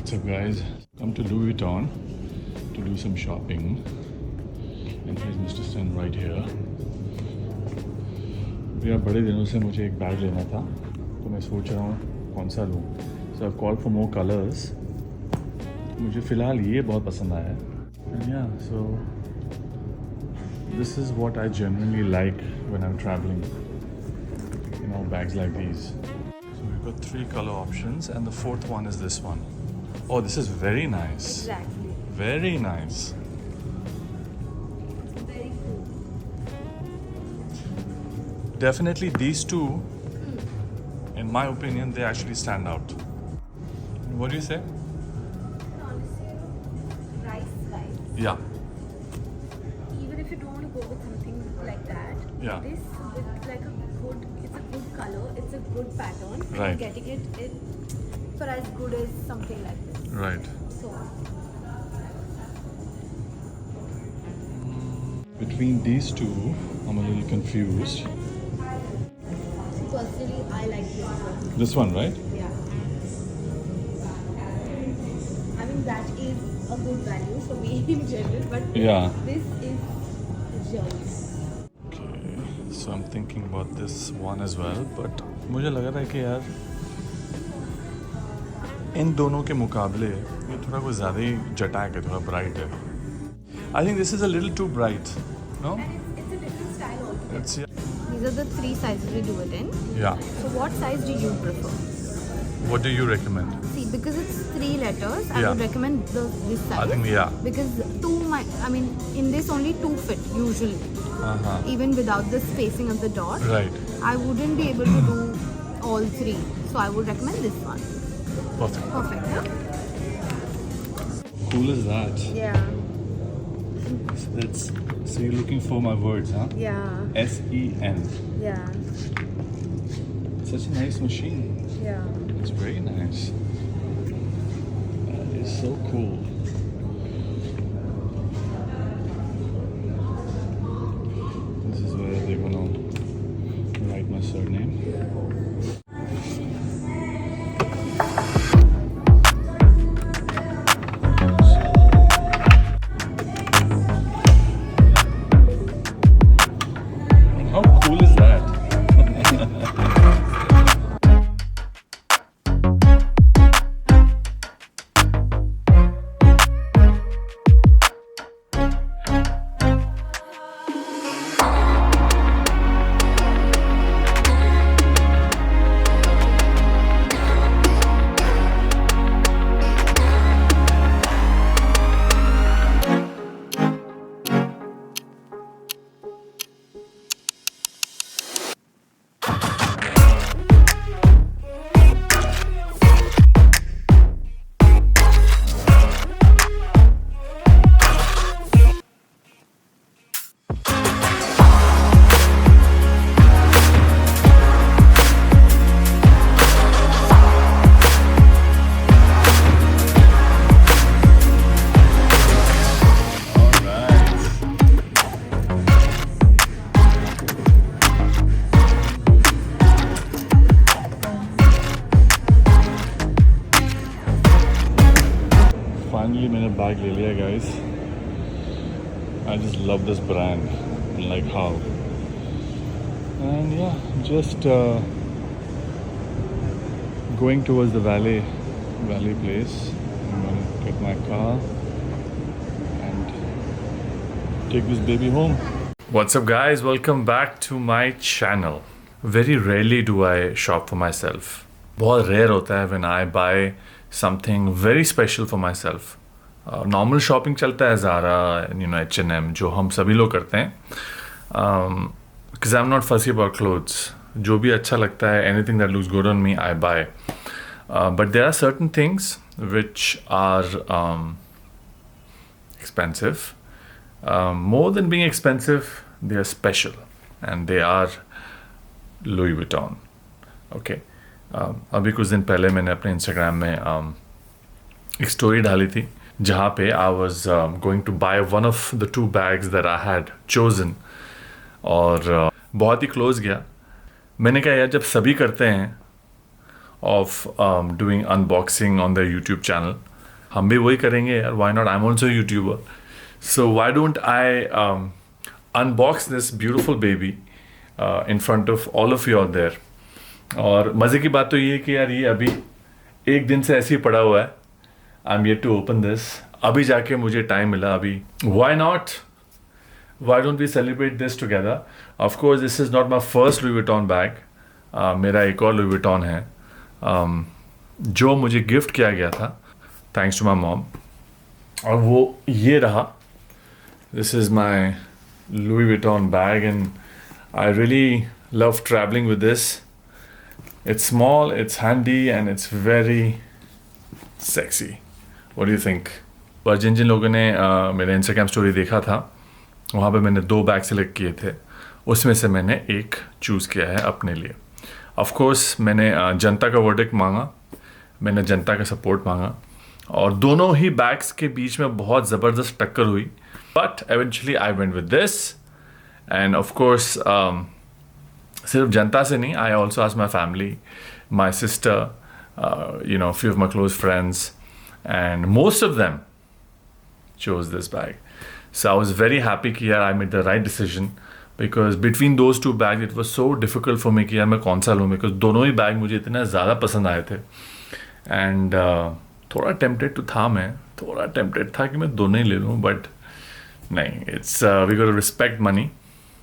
What's up guys? Come to Louis Vuitton to do some shopping. And here's Mr. Sten right here. भैया बड़े दिनों से मुझे एक बैग लेना था तो मैं सोच रहा हूँ कौन सा लूँ. So I've called for more colors. मुझे फ़िलहाल ये बहुत पसंद आया है. And yeah, so this is what I genuinely like when I'm traveling. You know, bags like these. So we've got 3 color options and the 4th one is this one. Oh, this is very nice. Exactly. Very nice. Very cool. Definitely these two, in my opinion, they actually stand out. What do you say? Honestly, price wise, Yeah. even if you don't want to go with something like that, Yeah. this with like it's a good color, it's a good pattern. Right. Getting it for as good as something like this. Right. So Between these two, I'm a little confused. personally, I like this one. This one, right? Yeah. I mean that is a good value for me in general, but Yeah. this is really. Okay. So I'm thinking about this one as well, but मुझे लग रहा है कि यार इन दोनों के मुकाबले ये थोड़ा कुछ ज़्यादा ही जटाक है, थोड़ा ब्राइट है. I think this is a little too bright. No? And it's a different style also. It's These are the 3 sizes we do it in. yeah. So what size do you prefer? What do you recommend? See, because it's 3 letters, I Yeah. would recommend this size. I think yeah. Because in this only 2 fit usually. Uh-huh. Even without the spacing of the dot. Right. I wouldn't be able to do all 3. So I would recommend this one. Perfect. Perfect, huh? Cool is that? Yeah. So you're looking for my words, huh? Yeah. S-E-N. Yeah. Such a nice machine. Yeah. It's very nice. That is so cool. This is where they're gonna write my surname. How cool is that? Finally मैंने bag ले लिया guys. I just love this brand, like how. And yeah, just going towards the valley place. I'm gonna get my car and take this baby home. What's up guys, welcome back to my channel. Very rarely do I shop for myself. बहुत rare होता है when I buy something very special for myself. Normal shopping चलता है Zara, H&M, जो हम सभी लोग करते हैं. Because I'm not fussy about clothes. जो भी अच्छा लगता है, anything that looks good on me, I buy. But there are certain things which are expensive. More than being expensive, they are special. And they are Louis Vuitton. Okay. अभी कुछ दिन पहले मैंने अपने इंस्टाग्राम में एक स्टोरी डाली थी जहाँ पे I was going to buy one of the 2 bags that I had chosen और बहुत ही क्लोज गया. मैंने कहा यार जब सभी करते हैं of doing unboxing on their YouTube channel, हम भी वही करेंगे यार, why not? I'm also a YouTuber. So why don't I unbox this beautiful baby in front of all of you out there. और मज़े की बात तो ये है कि यार ये अभी एक दिन से ऐसे ही पड़ा हुआ है. I'm yet to open this. अभी जाके मुझे टाइम मिला अभी. Why not? Why don't we celebrate this together? Of course, this is not my first Louis Vuitton bag. मेरा एक और Louis Vuitton है जो मुझे गिफ्ट किया गया था थैंक्स टू माई मॉम, और वो ये रहा. This is my Louis Vuitton bag and I really love traveling with this. It's small, it's handy and it's very sexy. What do you think? पर जिन जिन लोगों ने मेरे इंस्टाग्राम स्टोरी देखा था वहाँ पे मैंने 2 बैग सेलेक्ट किए थे, उसमें से मैंने एक चूज़ किया है अपने लिए. ऑफ कोर्स मैंने जनता का वर्डिक्ट मांगा, मैंने जनता का सपोर्ट मांगा, और दोनों ही बैग्स के बीच में बहुत ज़बरदस्त टक्कर हुई. But eventually I went with this end of course सिर्फ जनता से नहीं, I also asked my family, my sister, few of my close friends, and most of them chose this bag. So I was very happy कि यार I made the right decision, because between those 2 bags it was so difficult for me कि यार मैं कौन सा लूँ, because दोनों ही bag मुझे इतना ज़्यादा पसंद आए थे. एंड थोड़ा टेम्पटेड तो था, मैं थोड़ा टेम्पटेड था कि मैं दोनों ही ले लूँ, बट नहीं, it's we got to respect money.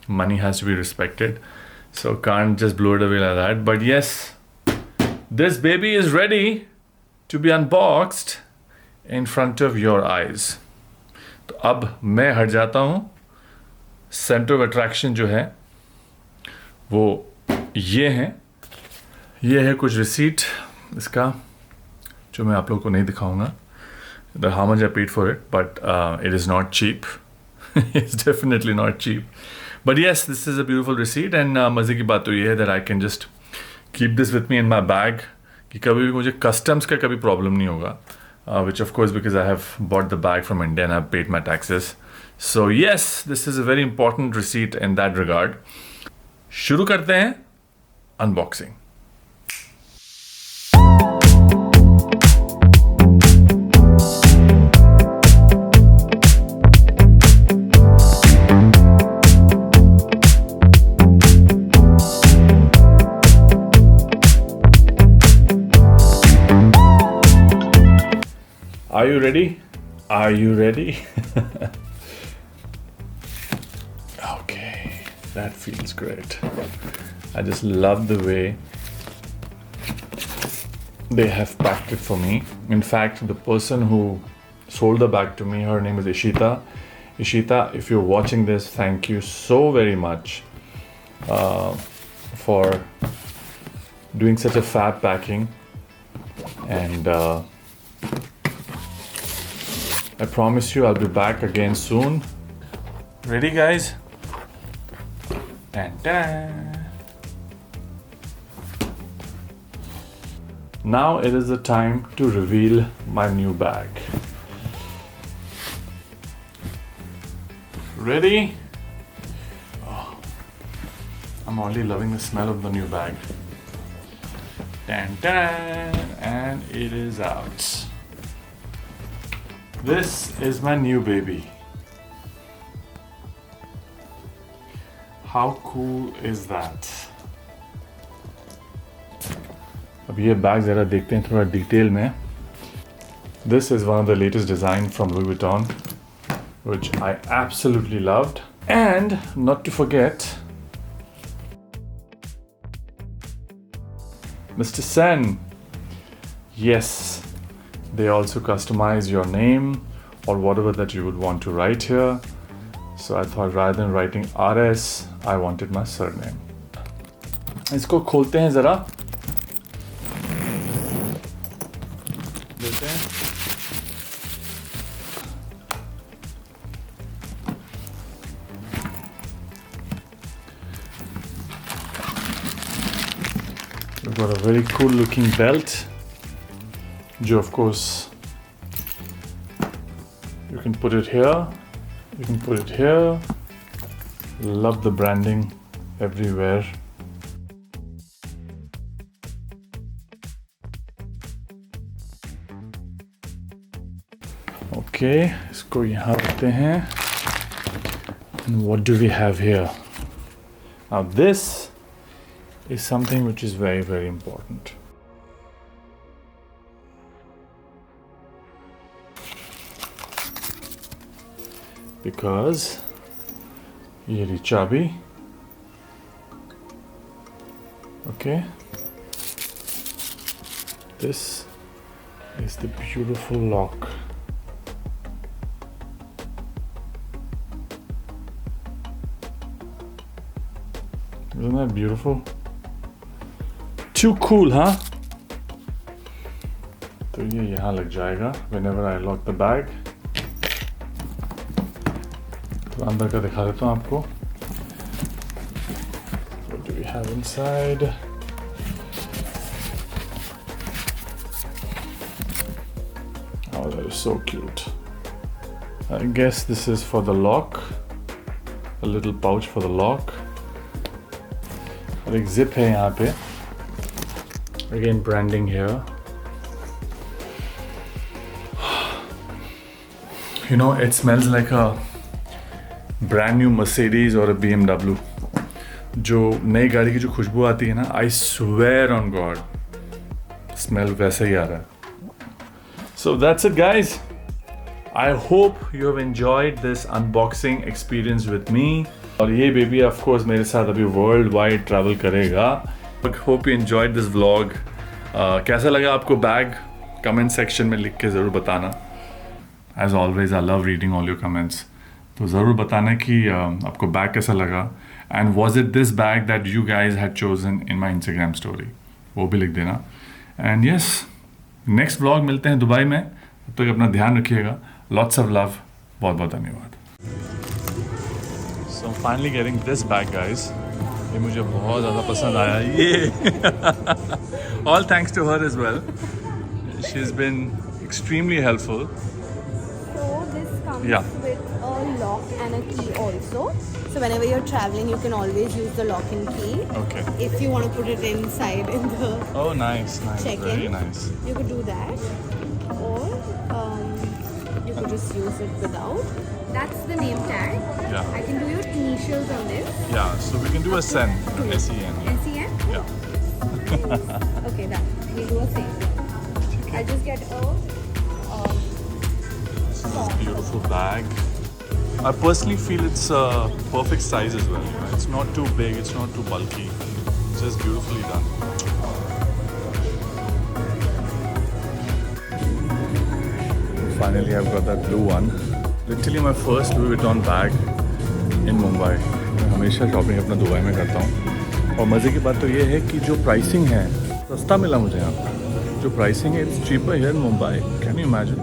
Money has to be respected, so can't just blow it away like that. But yes, this baby is ready to be unboxed in front of your eyes. तो अब मैं हट जाता हूँ. Centre of attraction जो है वो ये है कुछ रिसीट इसका, जो मैं आप लोगों को नहीं दिखाऊंगा. The how much I paid for it, but it is not cheap. It's definitely not cheap, but yes, this is a beautiful receipt. And मज़े की बात तो ये है that I can just keep this with me in my bag, कि कभी भी मुझे कस्टम्स का कभी प्रॉब्लम नहीं होगा. Which of course because I have bought the bag from India and I've paid my taxes. So yes, this is a very important receipt in that regard. शुरू करते हैं unboxing. Are you ready? Are you ready? Okay, that feels great. I just love the way they have packed it for me. In fact, the person who sold the bag to me, her name is Ishita. Ishita, if you're watching this, thank you so very much for doing such a fab packing. And I promise you I'll be back again soon. Ready, guys? Ta-da! Now it is the time to reveal my new bag. Ready? Oh, I'm already loving the smell of the new bag. Ta-da! And it is out. This is my new baby. How cool is that? अब ये bag ज़रा देखते हैं थोड़ा detail में. This is one of the latest design from Louis Vuitton, which I absolutely loved. And not to forget, Mr. Sen. Yes. They also customize your name or whatever that you would want to write here. So I thought rather than writing RS, I wanted my surname. इसको खोलते हैं ज़रा. देखते हैं. We've got a very cool looking belt. Jo, of course, you can put it here, you can put it here. Love the branding everywhere. Okay, इसको यहाँ रखते हैं. And what do we have here? Now this is something which is very, very important. Because ये रही चाबी. Okay. This is the beautiful lock. Isn't that beautiful? Too cool, huh? तो ये यहाँ लग जाएगा whenever I lock the bag. तो अंदर का दिखा देता हूँ आपको. What do we have inside? Oh, that is so cute. I guess this is for the lock. A little pouch for the lock. और एक zip है यहाँ पे. Again, branding here. You know, it smells like a brand new Mercedes or a BMW. जो नई गाड़ी की जो खुशबू आती है ना, I swear on God, smell वैसा ही आ रहा है. So that's it, guys. I hope you have enjoyed this unboxing experience with me. और ये बेबी ऑफ कोर्स मेरे साथ अभी वर्ल्ड वाइड ट्रैवल करेगा. Hope you enjoyed this vlog. कैसा लगा आपको बैग? कमेंट सेक्शन में लिख के ज़रूर बताना. As always I love reading all your comments. तो ज़रूर बताना कि आपको बैग कैसा लगा. And was it this bag that you guys had chosen in my Instagram story? वो भी लिख देना. एंड यस, नेक्स्ट व्लॉग मिलते हैं दुबई में. तब तक अपना ध्यान रखिएगा. Lots of love. बहुत बहुत धन्यवाद. So I'm finally getting this bag, guys. ये मुझे बहुत ज़्यादा पसंद आया ये. All thanks to her as well. She's been extremely helpful. So this comes Yeah. with a lock and a key also. So whenever you're traveling, you can always use the lock and key. Okay. If you want to put it inside in the Oh, nice, nice, check-in, very nice. you could do that, or you could just use it without. That's the name tag. Yeah. I can do your initials on this. Yeah, so we can do a SEN, S-E-N. SEN? Yeah. Okay, done. We'll do a same. I'll just get a This is this beautiful bag. I personally feel it's a perfect size as well. You know? It's not too big, it's not too bulky. It's just beautifully done. Finally, I've got that blue one. Literally my first Louis Vuitton bag in Mumbai. मैं हमेशा shopping अपना Dubai में करता हूँ. और मज़े की बात तो ये है कि जो प्राइसिंग है सस्ता मिला मुझे यहाँ पर. जो प्राइसिंग है it's cheaper here in Mumbai. Can you imagine?